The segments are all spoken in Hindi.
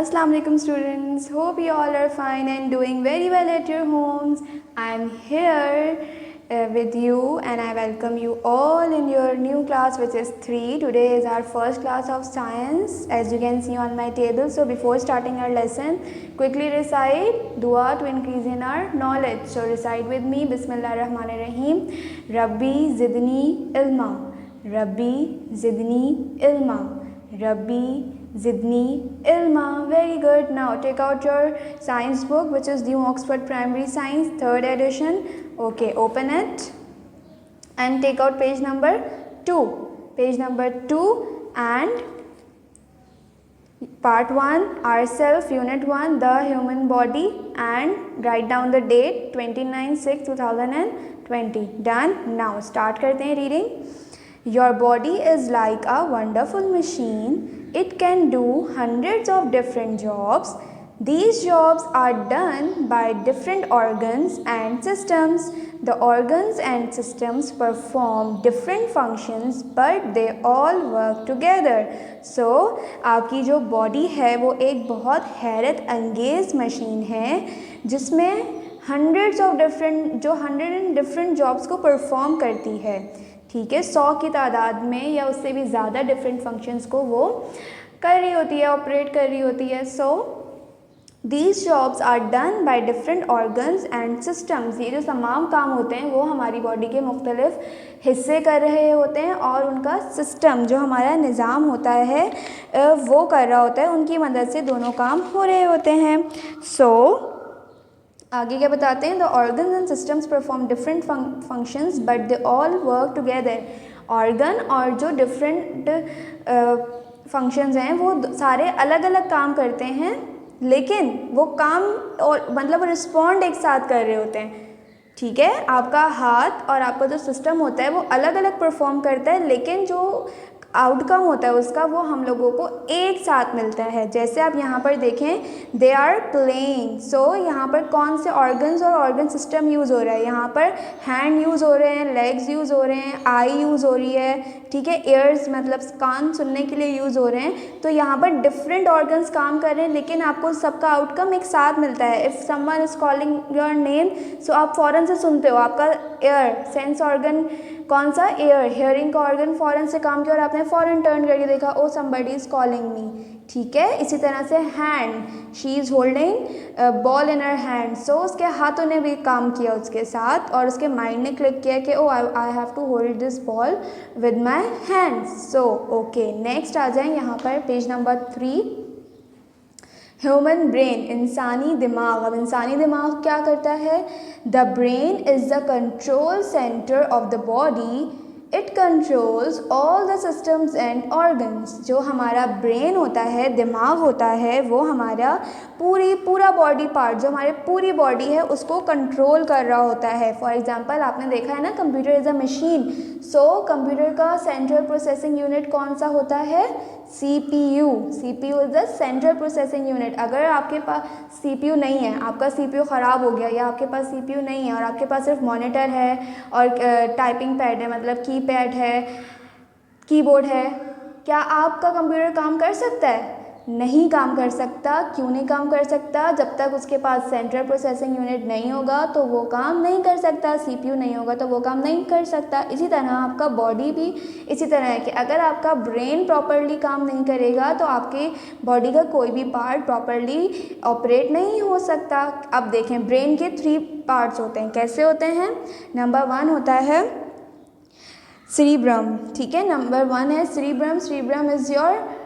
Assalamu alaikum students. Hope you all are fine and doing very well at your homes. I am here with you and I welcome you all in your new class, which is 3. Today is our first class of science, as you can see on my table. So before starting our lesson, quickly recite dua to increase in our knowledge. So recite with me. Bismillahirrahmanirrahim. Rabbi zidni ilma. Rabbi zidni ilma. Rabbi Zidni Ilma. Very good. Now take out your science book, which is New Oxford Primary Science 3rd edition. Okay, open it and take out page number 2. Page number 2 and part 1 ourself, unit 1 the human body, and write down the date 29/6/2020. Done. Now start करते हैं reading. Your body is like a wonderful machine. It can do hundreds of different jobs. These jobs are done by different organs and systems. The organs and systems perform different functions, but they all work together. So, आपकी जो बॉडी है वो एक बहुत हैरत अंगेज़ मशीन है जिसमें hundreds of different जॉब्स को परफॉर्म करती है. ठीक है, 100 की तादाद में या उससे भी ज़्यादा डिफरेंट फंक्शंस को वो कर रही होती है, ऑपरेट कर रही होती है. So these jobs are done by different organs and systems. ये जो तमाम काम होते हैं वो हमारी बॉडी के मुख्तलिफ हिस्से कर रहे होते हैं और उनका सिस्टम जो हमारा निज़ाम होता है वो कर रहा होता है. उनकी मदद से दोनों काम हो रहे होते हैं. आगे क्या बताते हैं? The organs and systems perform different functions but they all work together. Organ और जो डिफरेंट फंक्शंस हैं वो सारे अलग अलग काम करते हैं, लेकिन वो काम और मतलब रिस्पॉन्ड एक साथ कर रहे होते हैं. ठीक है, आपका हाथ और आपका जो सिस्टम होता है वो अलग अलग परफॉर्म करता है, लेकिन जो आउटकम होता है उसका वो हम लोगों को एक साथ मिलता है. जैसे आप यहाँ पर देखें, दे आर प्लेइंग. सो यहाँ पर कौन से ऑर्गन्स और ऑर्गन सिस्टम यूज़ हो रहा है? यहाँ पर हैंड यूज़ हो रहे हैं, लेग्स यूज़ हो रहे हैं, आई यूज़ हो रही है. ठीक है, ईयर्स मतलब कान सुनने के लिए यूज़ हो रहे हैं. तो यहाँ पर डिफरेंट ऑर्गन्स काम कर रहे हैं, लेकिन आपको सबका आउटकम एक साथ मिलता है. If someone is calling your name, so आप फ़ौरन से सुनते हो. आपका ईयर सेंस ऑर्गन कौन सा? ईयर. हियरिंग का ऑर्गन फ़ौरन से काम किया और आपने फ़ौरन टर्न करके देखा, oh somebody is calling me. ठीक है, इसी तरह से hand, she is holding ball in her hand. So उसके हाथों ने भी काम किया उसके साथ और उसके माइंड ने क्लिक किया कि oh I have to hold this ball with my hands. So okay, next आ जाएं यहाँ पर पेज नंबर 3. ह्यूमन ब्रेन, इंसानी दिमाग. अब इंसानी दिमाग क्या करता है? The brain is the control centre of the body. It controls all the systems and organs. जो हमारा ब्रेन होता है, दिमाग होता है, वो हमारा पूरा बॉडी पार्ट, जो हमारे पूरी बॉडी है उसको कंट्रोल कर रहा होता है. फॉर एग्जांपल आपने देखा है ना, computer is a machine. So computer का सेंट्रल प्रोसेसिंग यूनिट कौन सा होता है? CPU. CPU is the central processing unit. अगर आपके पास CPU नहीं है, आपका CPU ख़राब हो गया या आपके पास CPU नहीं है और आपके पास सिर्फ मॉनिटर है और टाइपिंग पैड है, मतलब कीपैड है, कीबोर्ड है, क्या आपका कंप्यूटर काम कर सकता है? नहीं काम कर सकता. क्यों नहीं काम कर सकता? जब तक उसके पास सेंट्रल प्रोसेसिंग यूनिट नहीं होगा तो वो काम नहीं कर सकता. CPU नहीं होगा तो वो काम नहीं कर सकता. इसी तरह आपका बॉडी भी इसी तरह है कि अगर आपका ब्रेन प्रॉपरली काम नहीं करेगा तो आपके बॉडी का कोई भी पार्ट प्रॉपरली ऑपरेट नहीं हो सकता. अब देखें, ब्रेन के 3 पार्ट्स होते हैं. कैसे होते हैं? नंबर 1 होता है सेरिब्रम. ठीक है, नंबर 1 है cerebrum. Cerebrum is your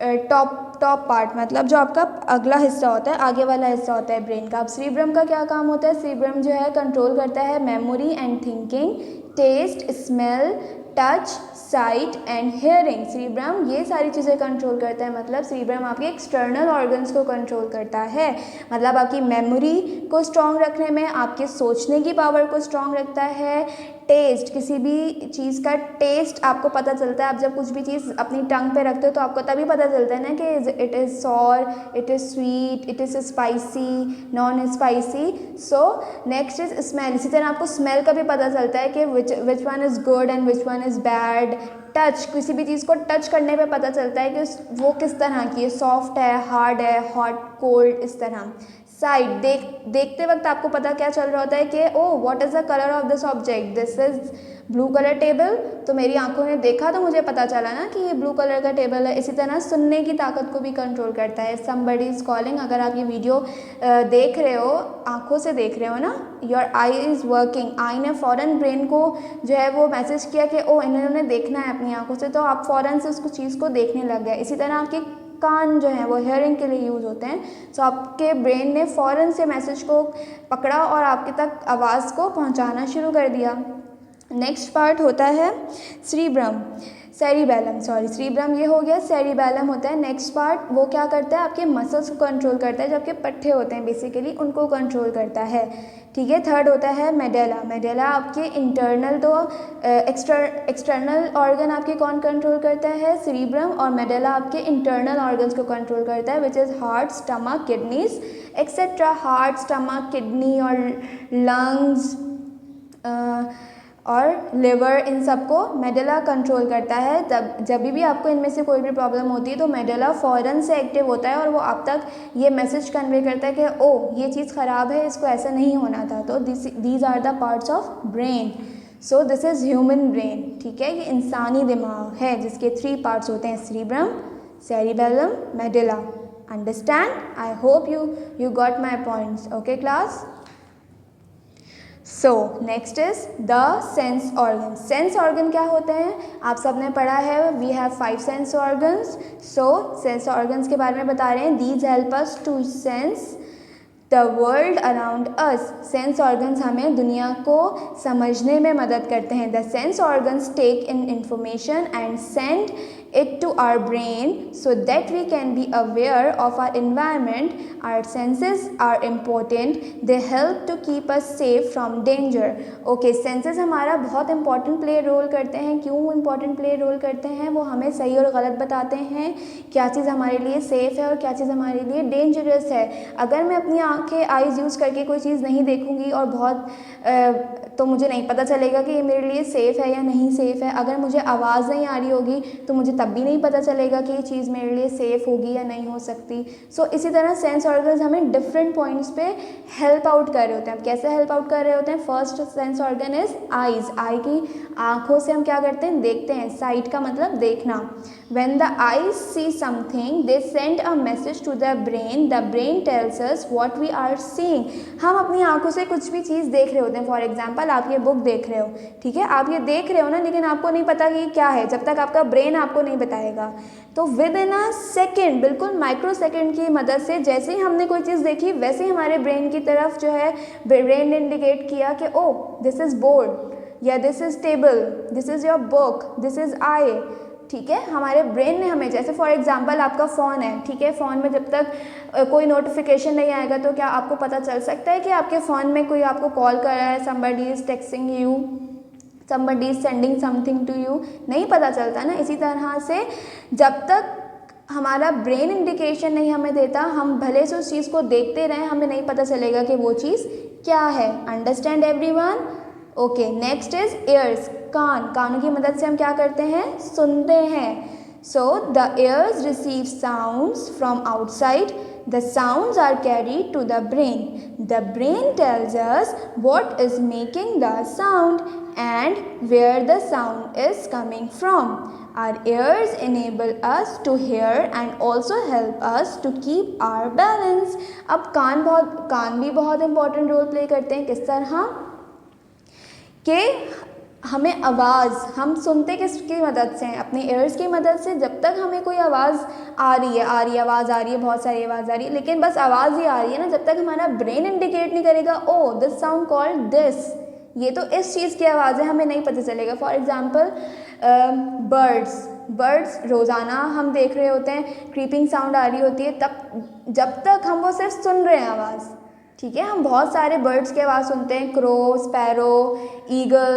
top part, मतलब जो आपका अगला हिस्सा होता है, आगे वाला हिस्सा होता है ब्रेन का. अब सेरिब्रम का क्या काम होता है? सेरिब्रम जो है कंट्रोल करता है memory and thinking, taste, smell, touch, sight and hearing. Cerebrum ये सारी चीज़ें कंट्रोल करता है. मतलब सेरिब्रम आपके एक्सटर्नल ऑर्गन्स को कंट्रोल करता है. मतलब आपकी मेमोरी को स्ट्रॉन्ग रखने में, आपके सोचने की पावर को स्ट्रॉन्ग रखता है, टेस्ट, किसी भी चीज़ का टेस्ट आपको पता चलता है। आप जब कुछ भी चीज़ अपनी टंग पे रखते हो तो आपको तभी पता चलता है ना कि it is sour, it is sweet, it is spicy, non spicy. So next is smell. इसी तरह आपको स्मेल का भी पता चलता है कि which one is good and which one is bad. Touch, किसी भी चीज़ को टच करने पे पता चलता है कि वो किस तरह की है, सॉफ्ट है, हार्ड है, हॉट, कोल्ड, इस तरह। साइड, देखते वक्त आपको पता क्या चल रहा होता है कि oh what is the colour of this object, this is blue colour table, तो मेरी आंखों ने देखा तो मुझे पता चला ना कि ये ब्लू कलर का टेबल है। इसी तरह सुनने की ताकत को भी कंट्रोल करता है। समबडी इज़ कॉलिंग, अगर आप ये वीडियो देख रहे हो, आंखों से देख रहे हो ना, योर आई इज़ वर्किंग, आई ने फ़ौरन ब्रेन को जो है वो मैसेज किया कि ओ इन्होंने देखना है अपनी आंखों से, तो आप फ़ौरन से उसको चीज़ को देखने लग गए। इसी तरह आपके कान जो है वो हेयरिंग के लिए यूज़ होते हैं, तो आपके ब्रेन ने फ़ौरन से मैसेज को पकड़ा और आपके तक आवाज़ को पहुंचाना शुरू कर दिया। नेक्स्ट पार्ट होता है सेरिब्रम, सेरिबेलम, सॉरी सेरिब्रम ये हो गया, सेरिबेलम होता है नेक्स्ट पार्ट। वो क्या करता है, आपके मसल्स को कंट्रोल करता है, जो आपके पट्टे होते हैं बेसिकली उनको कंट्रोल करता है। ठीक है, थर्ड होता है मेडुला। मेडुला आपके इंटरनल, तो एक्सटर्नल ऑर्गन आपके कौन कंट्रोल करता है, सेरिब्रम, और मेडुला आपके इंटरनल ऑर्गन्स को कंट्रोल करता है, which is heart, stomach, kidneys etcetera. Heart, stomach, kidney और लंग्स और लिवर, इन सबको मेडुला कंट्रोल करता है। तब जब भी आपको इनमें से कोई भी प्रॉब्लम होती है तो मेडुला फ़ौरन से एक्टिव होता है और वो आप तक ये मैसेज कन्वे करता है कि ओ ये चीज़ ख़राब है, इसको ऐसा नहीं होना था। तो these are the parts of brain. So this is human brain. ठीक है, ये इंसानी दिमाग है जिसके 3 पार्ट्स होते हैं, cerebrum, cerebellum, medulla. Understand? I hope you got my points. Okay class? So next is the sense organ. Sense organ क्या होते हैं, आप सबने पढ़ा है, वी हैव 5 सेंस ऑर्गन्स। सो सेंस ऑर्गन्स के बारे में बता रहे हैं, these help us to sense the world around us. Sense organs हमें दुनिया को समझने में मदद करते हैं। The sense organs take in information and send it to our brain so that we can be aware of our environment. Our senses are important, they help to keep us safe from danger. Okay, senses हमारा बहुत important play रोल करते हैं। क्यों important play रोल करते हैं, वो हमें सही और गलत बताते हैं, क्या चीज़ हमारे लिए सेफ़ है और क्या चीज़ हमारे लिए डेंजरस है। अगर मैं अपनी आँखें आइज़ यूज़ करके कोई चीज़ नहीं देखूँगी और तो मुझे नहीं पता चलेगा कि ये मेरे लिए सेफ़ है या नहीं सेफ़ है। अगर मुझे आवाज़ नहीं आ रही होगी तो मुझे तब भी नहीं पता चलेगा कि ये चीज़ मेरे लिए सेफ़ होगी या नहीं हो सकती। सो इसी तरह सेंस ऑर्गन्स हमें डिफरेंट पॉइंट्स पे हेल्प आउट कर रहे होते हैं। अब कैसे हेल्प आउट कर रहे होते हैं, first sense organ is eyes. Eye की आँखों से हम क्या करते हैं, देखते हैं। साइट का मतलब देखना। When the eyes see something, they send a message to the brain. The brain tells us what we are seeing. हम अपनी आंखों से कुछ भी चीज़ देख रहे होते हैं। फॉर एग्जाम्पल आप ये बुक देख रहे हो, ठीक है, आप ये देख रहे हो ना, लेकिन आपको नहीं पता कि क्या है जब तक आपका ब्रेन आपको नहीं बताएगा। तो विद इन अ सेकेंड, बिल्कुल माइक्रो सेकेंड की मदद से, जैसे ही हमने कोई चीज़ देखी वैसे ही हमारे ब्रेन की तरफ जो है ब्रेन ने इंडिकेट किया कि ओ दिस इज़ बोर्ड, या this is table, this is your book, this is I. ठीक है, हमारे ब्रेन ने हमें, जैसे फॉर एग्जांपल आपका फ़ोन है, ठीक है, फ़ोन में जब तक कोई नोटिफिकेशन नहीं आएगा तो क्या आपको पता चल सकता है कि आपके फ़ोन में कोई आपको कॉल कर रहा है, somebody is texting you, somebody is sending something to you, नहीं पता चलता ना। इसी तरह से जब तक हमारा ब्रेन इंडिकेशन नहीं हमें देता, हम भले से उस चीज़ को देखते रहें, हमें नहीं पता चलेगा कि वो चीज़ क्या है। Understand everyone? Okay, next is ears, कान। कानों की मदद से हम क्या करते हैं, सुनते हैं। So the ears receive sounds from outside. The sounds are carried to the brain. The brain tells us what is making the sound and where the sound is coming from. Our ears enable us to hear and also help us to keep our balance. अब कान भी बहुत इंपॉर्टेंट रोल प्ले करते हैं। किस तरह कि हमें आवाज़, हम सुनते किसकी मदद से हैं, अपने एयर्स की मदद से। जब तक हमें कोई आवाज़ आ रही है, आवाज़ आ रही है, बहुत सारी आवाज़ आ रही है, लेकिन बस आवाज़ ही आ रही है ना, जब तक हमारा ब्रेन इंडिकेट नहीं करेगा ओ दिस साउंड कॉल्ड दिस, ये तो इस चीज़ की आवाज़ है, हमें नहीं पता चलेगा। फॉर एग्जाम्पल बर्ड्स रोज़ाना हम देख रहे होते हैं, क्रीपिंग साउंड आ रही होती है, तब जब तक हम वो सिर्फ सुन रहे हैं आवाज़, ठीक है, हम बहुत सारे बर्ड्स की आवाज़ सुनते हैं, क्रो, स्पैरो, ईगल,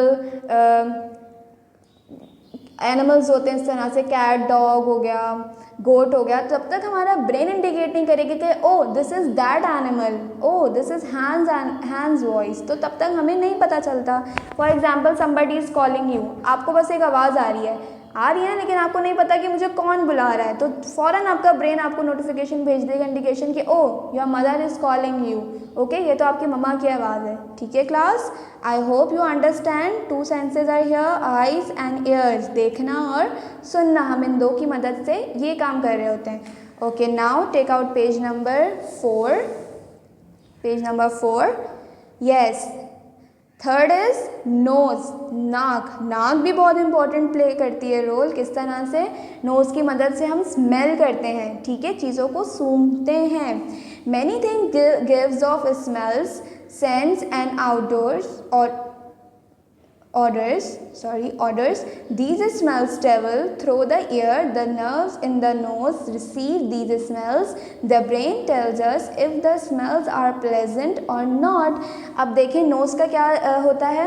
एनिमल्स होते हैं इस तरह से, कैट, डॉग हो गया, गोट हो गया। तब तक हमारा ब्रेन इंडिकेट नहीं करेगी कि oh this is that animal, oh this is hands voice, तो तब तक हमें नहीं पता चलता। For example somebody is calling you, आपको बस एक आवाज़ आ रही है लेकिन आपको नहीं पता कि मुझे कौन बुला रहा है, तो फ़ौरन आपका ब्रेन आपको नोटिफिकेशन भेज देगा, इंडिकेशन कि oh your mother is calling you, okay, ये तो आपकी मम्मा की आवाज़ है। ठीक है class, I hope you understand. 2 senses are here, eyes and ears, देखना और सुनना, हम इन 2 की मदद से ये काम कर रहे होते हैं। Okay, now take out page number 4, page number 4, yes. Third is nose, नाक। नाक भी बहुत इंपॉर्टेंट प्ले करती है रोल, किस तरह से, नोज़ की मदद से हम स्मेल करते हैं, ठीक है, चीज़ों को सूंघते हैं। Many thing gives off smells, sense and outdoors और odors. These smells travel through the air. The nerves in the nose receive these smells. The brain tells us if the smells are pleasant or not. अब देखें नोज़ का क्या होता है,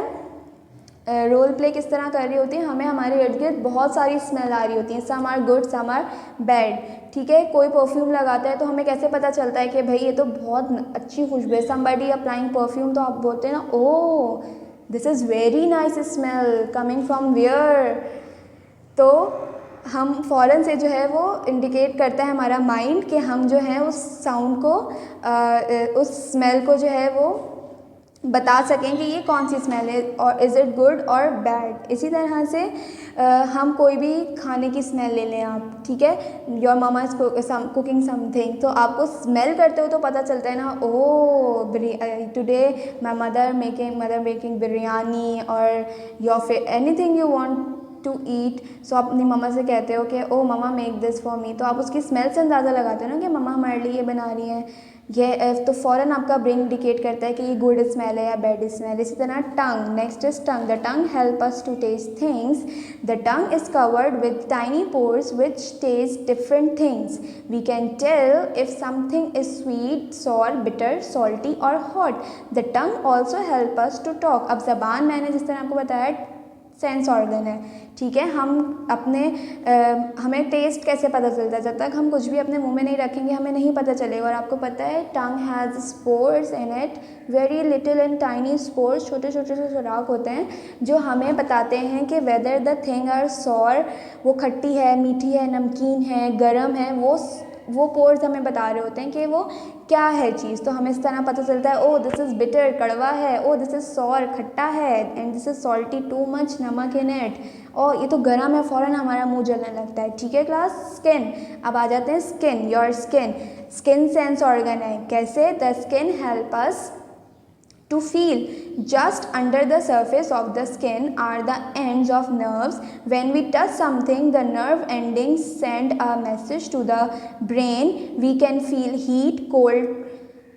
रोल प्ले किस तरह कर रही होती है, हमें हमारे इर्द गिर्द बहुत सारी स्मेल आ रही होती हैं, some are good some are bad. ठीक है, कोई परफ्यूम लगाता है तो हमें कैसे पता चलता है कि भाई ये तो बहुत अच्छी खुशबू है, समबडी अप्लाइंग परफ्यूम, तो आप बोलते हैं ना, oh this is very nice smell coming from where, तो हम फ़ौरन से जो है वो इंडिकेट करता है हमारा माइंड कि हम जो है उस साउंड को उस स्मेल को जो है वो बता सकें कि ये कौन सी स्मेल है और इज़ इट गुड और बैड। इसी तरह से हम कोई भी खाने की स्मेल ले लें आप, ठीक है, your mama is cooking something, तो आपको स्मेल करते हो तो पता चलता है ना, oh today my mother making biryani और your anything you want to eat, so आप अपनी मम्मा से कहते हो कि oh mama make this for me, तो आप उसकी स्मेल से अंदाज़ा लगाते हो ना कि मम्मा हमारे लिए ये बना रही हैं, ये तो फ़ौरन आपका ब्रेन इंडिकेट करता है कि ये गुड स्मेल है या बैड स्मेल। इसी तरह tongue, next is tongue. The tongue help us to taste things. The tongue is covered with tiny pores which taste different things. We can tell if something is sweet, sour, bitter, salty और hot. The tongue also help us to talk. अब ज़बान मैंने जिस तरह आपको बताया सेंस ऑर्गन है, ठीक है, हम अपने हमें टेस्ट कैसे पता चलता है, जब तक हम कुछ भी अपने मुंह में नहीं रखेंगे हमें नहीं पता चलेगा। और आपको पता है tongue has spores in it, very little and tiny spores, छोटे छोटे से सुराख होते हैं जो हमें बताते हैं कि whether the thing are sour, वो खट्टी है, मीठी है, नमकीन है, गर्म है, वो पोर्स हमें बता रहे होते हैं कि वो क्या है चीज़। तो हमें इस तरह पता चलता है, ओ दिस इज़ बिटर, कड़वा है, ओ दिस इज़ सॉर, खट्टा है, and this is salty, too much नमक इन इट, और ये तो गर्म है, फ़ौरन हमारा मुंह जलने लगता है। ठीक है क्लास, स्किन। अब आ जाते हैं skin, your skin. Skin sense organ है, कैसे, the skin help us to feel. Just under the surface of the skin are the ends of nerves. When we touch something, the nerve endings send a message to the brain. We can feel heat, cold,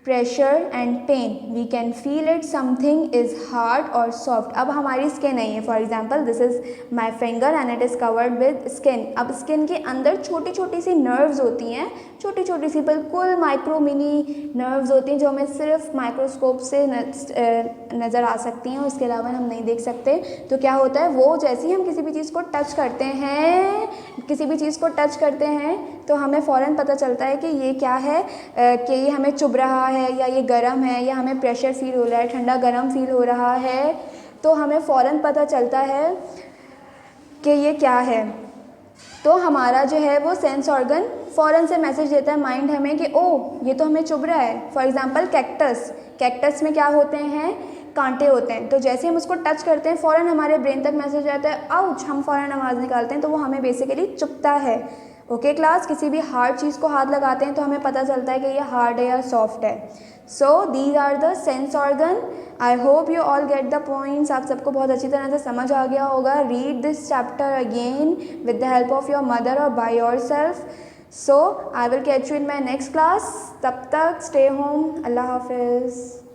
pressure and pain. We can feel it, something is hard or soft. अब हमारी स्किन है ये, for example this is my finger and it is covered with skin. अब स्किन के अंदर छोटी छोटी सी नर्व्स होती हैं, छोटी छोटी सी बिल्कुल माइक्रो मिनी नर्व्स होती हैं जो हमें सिर्फ माइक्रोस्कोप से नज़र आ सकती हैं, उसके अलावा हम नहीं देख सकते। तो क्या होता है, वो जैसे ही हम किसी भी चीज़ को टच करते हैं, तो हमें फ़ौरन पता चलता है कि ये क्या है, कि ये हमें चुभ रहा है या ये गर्म है या हमें प्रेशर फील हो रहा है, ठंडा गर्म फील हो रहा है, तो हमें फ़ौरन पता चलता है कि ये क्या है। तो हमारा जो है वो सेंस ऑर्गन फ़ौरन से मैसेज देता है माइंड हमें कि ओ ये तो हमें चुभ रहा है। फॉर एग्जांपल कैक्टस में क्या होते हैं, कांटे होते हैं, तो जैसे हम उसको टच करते हैं फ़ौरन हमारे ब्रेन तक मैसेज आता है आउच, हम फ़ौरन आवाज़ निकालते हैं, तो वो हमें बेसिकली चुभता है। ओके क्लास, किसी भी हार्ड चीज़ को हाथ लगाते हैं तो हमें पता चलता है कि ये हार्ड है या सॉफ्ट है। So these are the sense organ. I hope you all get the points. आप सबको बहुत अच्छी तरह से समझ आ गया होगा। Read this chapter again with the help of your mother और by yourself. So I will catch you in my next class. तब तक स्टे होम। अल्लाह हाफिज़।